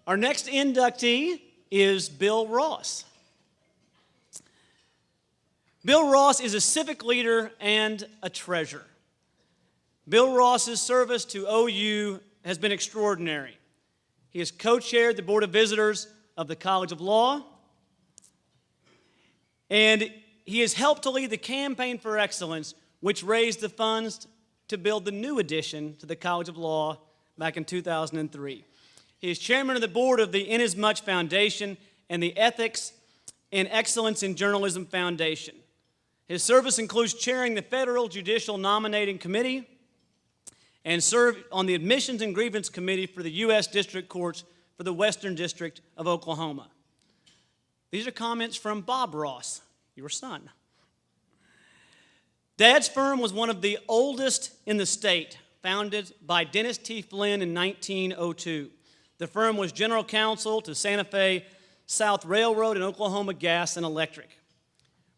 Our next inductee is Bill Ross. Bill Ross is a civic leader and a treasure. Bill Ross's service to OU has been extraordinary. He has co-chaired the Board of Visitors of the College of Law, and he has helped to lead the Campaign for Excellence, which raised the funds to build the new addition to the College of Law back in 2003. He is chairman of the board of the Inasmuch Foundation and the Ethics and Excellence in Journalism Foundation. His service includes chairing the Federal Judicial Nominating Committee and served on the Admissions and Grievance Committee for the U.S. District Courts for the Western District of Oklahoma. These are comments from Bob Ross, your son. Dad's firm was one of the oldest in the state, founded by Dennis T. Flynn in 1902. The firm was general counsel to Santa Fe South Railroad and Oklahoma Gas and Electric.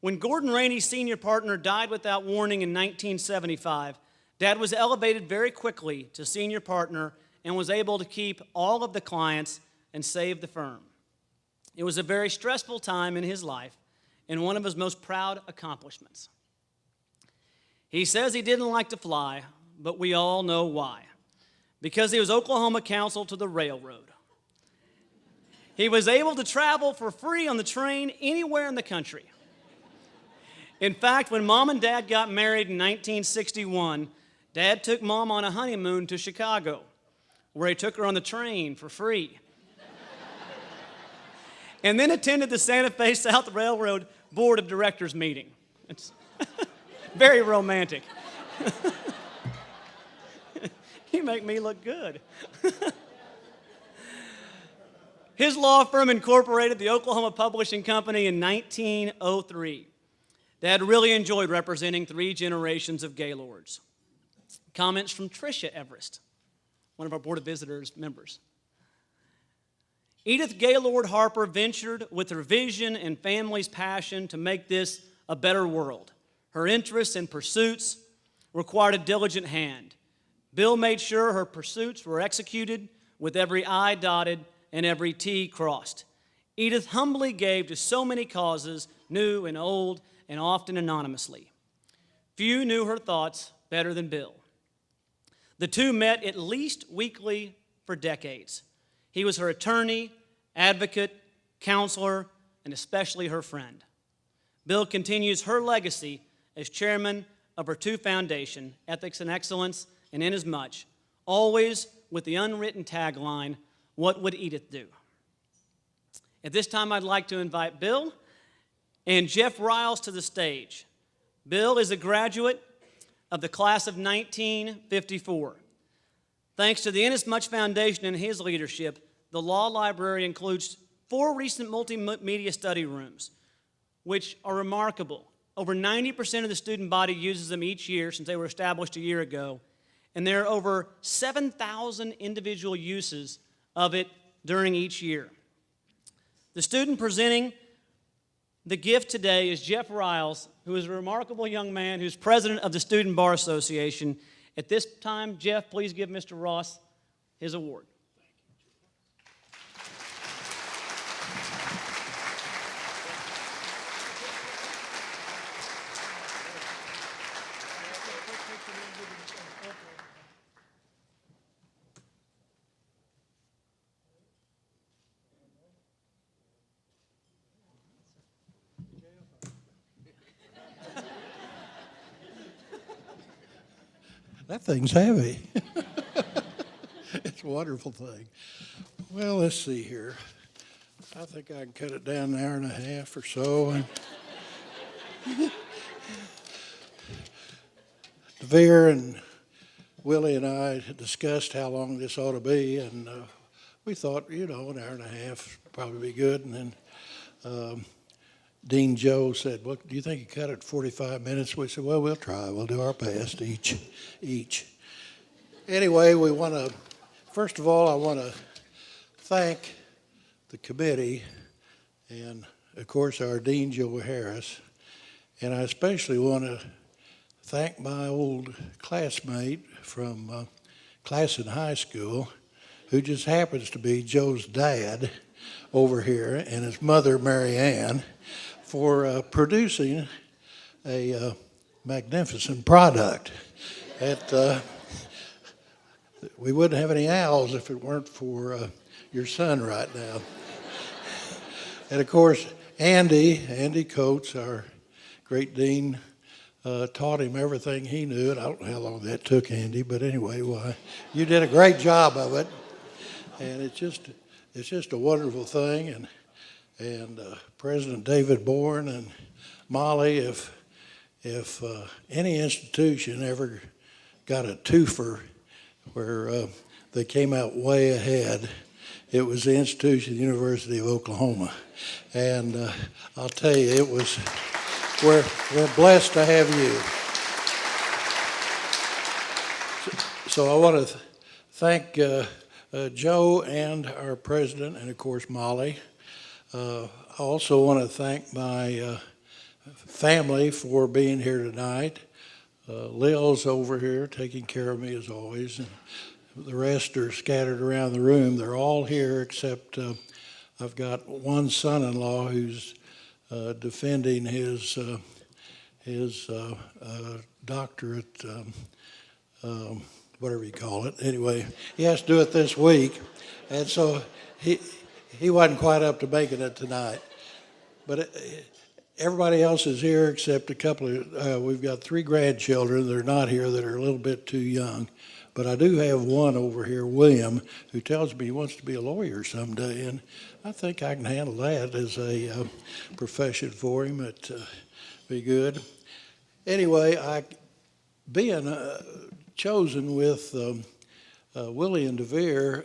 When Gordon Rainey, senior partner, died without warning in 1975, Dad was elevated very quickly to senior partner and was able to keep all of the clients and save the firm. It was a very stressful time in his life and one of his most proud accomplishments. He says he didn't like to fly, but we all know why. Because he was Oklahoma counsel to the railroad. He was able to travel for free on the train anywhere in the country. In fact, when Mom and Dad got married in 1961, Dad took Mom on a honeymoon to Chicago, where he took her on the train for free. And then attended the Santa Fe South Railroad Board of Directors meeting. It's very romantic. You make me look good. His law firm incorporated the Oklahoma Publishing Company in 1903. Dad really enjoyed representing 3 generations of Gaylords. Comments from Tricia Everest, one of our Board of Visitors members. Edith Gaylord Harper ventured with her vision and family's passion to make this a better world. Her interests and pursuits required a diligent hand. Bill made sure her pursuits were executed with every I dotted and every T crossed. Edith humbly gave to so many causes, new and old, and often anonymously. Few knew her thoughts better than Bill. The two met at least weekly for decades. He was her attorney, advocate, counselor, and especially her friend. Bill continues her legacy as chairman of her 2 foundation, Ethics and Excellence and Inasmuch, always with the unwritten tagline, "What would Edith do?" At this time, I'd like to invite Bill and Jeff Riles to the stage. Bill is a graduate of the class of 1954. Thanks to the Inasmuch Foundation and his leadership, the law library includes 4 recent multimedia study rooms, which are remarkable. Over 90% of the student body uses them each year since they were established a year ago, and there are over 7,000 individual uses of it during each year. The student presenting the gift today is Jeff Riles, who is a remarkable young man who's president of the Student Bar Association. At this time, Jeff, please give Mr. Ross his award. That thing's heavy. It's a wonderful thing. Well, let's see here. I think I can cut it down 1.5 hours or so. DeVere and Willie and I had discussed how long this ought to be, and we thought, 1.5 hours would probably be good. And then Dean Joe said, "Well, do you think you cut it 45 minutes?" We said, "Well, we'll try. We'll do our best each. Anyway, we want to, first of all, I want to thank the committee and, of course, our Dean Joe Harroz. And I especially want to thank my old classmate from class in high school, who just happens to be Joe's dad over here, and his mother, Mary Ann, for producing a magnificent product. We wouldn't have any owls if it weren't for your son right now. And of course, Andy Coates, our great dean, taught him everything he knew. And I don't know how long that took, Andy, but anyway, you did a great job of it. And it's just a wonderful thing. And President David Bourne and Molly, if any institution ever got a twofer where they came out way ahead, it was the institution, the University of Oklahoma. And I'll tell you, we're blessed to have you. So I want to thank Joe and our president, and of course Molly. I also want to thank my family for being here tonight. Lil's over here taking care of me as always, and the rest are scattered around the room. They're all here except I've got one son-in-law who's defending his doctorate, whatever you call it. Anyway, he has to do it this week, and so he wasn't quite up to making it tonight. But everybody else is here except a couple of, we've got 3 grandchildren that are not here that are a little bit too young. But I do have one over here, William, who tells me he wants to be a lawyer someday, and I think I can handle that as a profession for him. It'd be good. Anyway, being chosen with Willie and DeVere,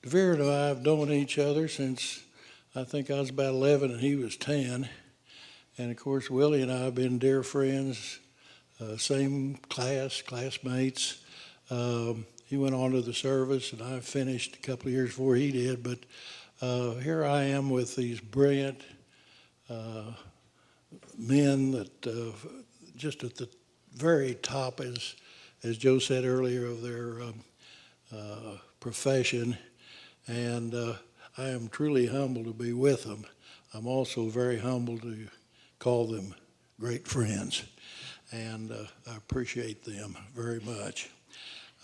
DeVere and I have known each other since I think I was about 11 and he was 10. And of course, Willie and I have been dear friends, same classmates. He went on to the service, and I finished a couple of years before he did. But here I am with these brilliant men that just at the very top, as Joe said earlier, of their profession. And I am truly humbled to be with them. I'm also very humbled to call them great friends. And I appreciate them very much.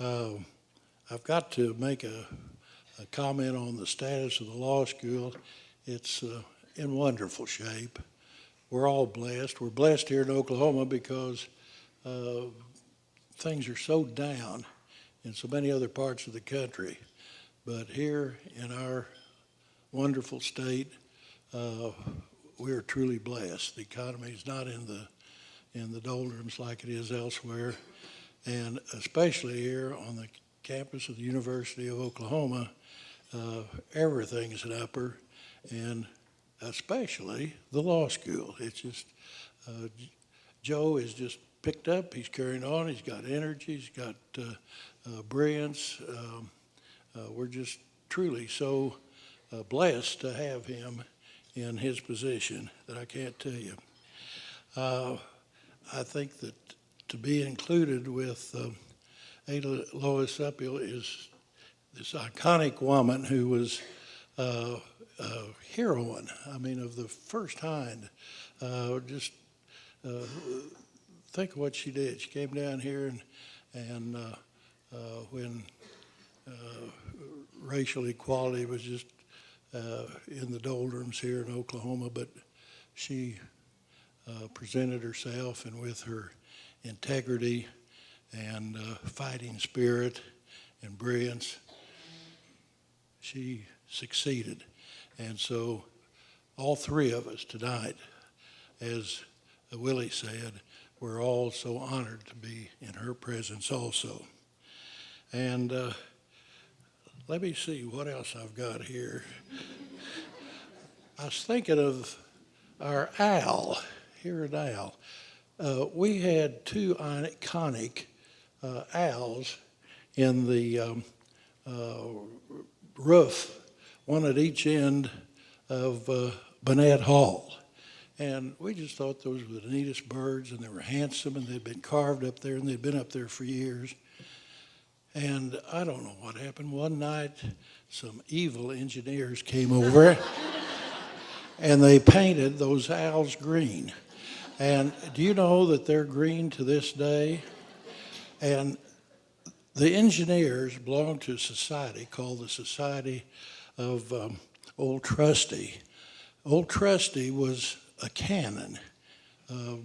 I've got to make a comment on the status of the law school. It's in wonderful shape. We're all blessed. We're blessed here in Oklahoma because things are so down in so many other parts of the country. But here in our wonderful state, we are truly blessed. The economy is not in the doldrums like it is elsewhere. And especially here on the campus of the University of Oklahoma, everything is an upper, and especially the law school. It's just, Joe is just picked up, he's carrying on, he's got energy, he's got brilliance. We're just truly so blessed to have him in his position that I can't tell you. I think that to be included with Ada Lois Uphill is this iconic woman who was a heroine, I mean, of the first kind. Just think of what she did. She came down here and when racial equality was just in the doldrums here in Oklahoma, but she presented herself, and with her integrity and fighting spirit and brilliance, she succeeded. And so all 3 of us tonight, as Willie said, we're all so honored to be in her presence also. And let me see what else I've got here. I was thinking of our owl, here at Owl. We had 2 iconic owls in the roof, one at each end of Burnett Hall. And we just thought those were the neatest birds, and they were handsome, and they'd been carved up there, and they'd been up there for years. And I don't know what happened. One night, some evil engineers came over and they painted those owls green. And do you know that they're green to this day? And the engineers belonged to a society called the Society of Old Trusty. Old Trusty was a cannon, a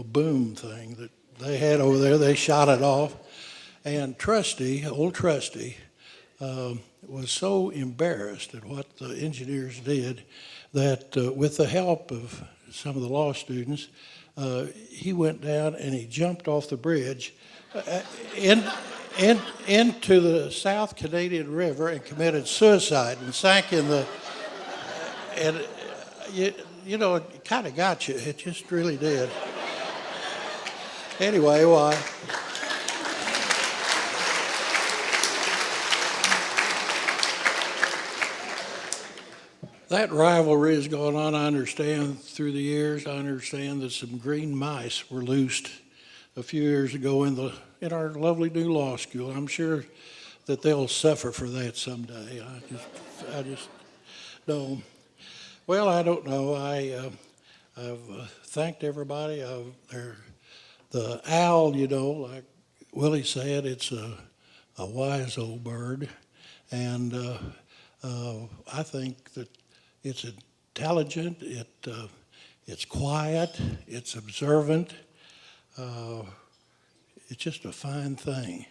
boom thing that they had over there. They shot it off. And Old Trusty, was so embarrassed at what the engineers did that with the help of some of the law students, he went down and he jumped off the bridge into the South Canadian River and committed suicide and sank in the, and it kind of got you. It just really did. Anyway, why? That rivalry has gone on, I understand, through the years. I understand that some green mice were loosed a few years ago in our lovely new law school. I'm sure that they'll suffer for that someday. I just don't. Well, I don't know. I've thanked everybody. The owl, like Willie said, it's a wise old bird, and I think that it's intelligent. It's quiet. It's observant. It's just a fine thing.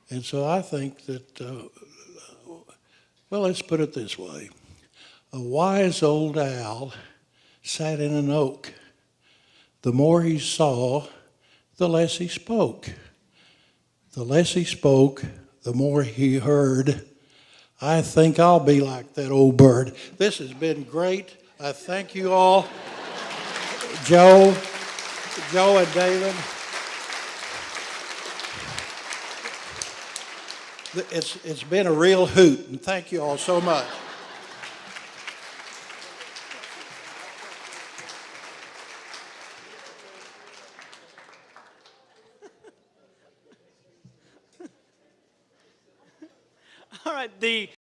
And so I think that, let's put it this way. A wise old owl sat in an oak. The more he saw, the less he spoke. The less he spoke, the more he heard. I think I'll be like that old bird. This has been great. I thank you all. Joe and David. It's been a real hoot, and thank you all so much. All right, the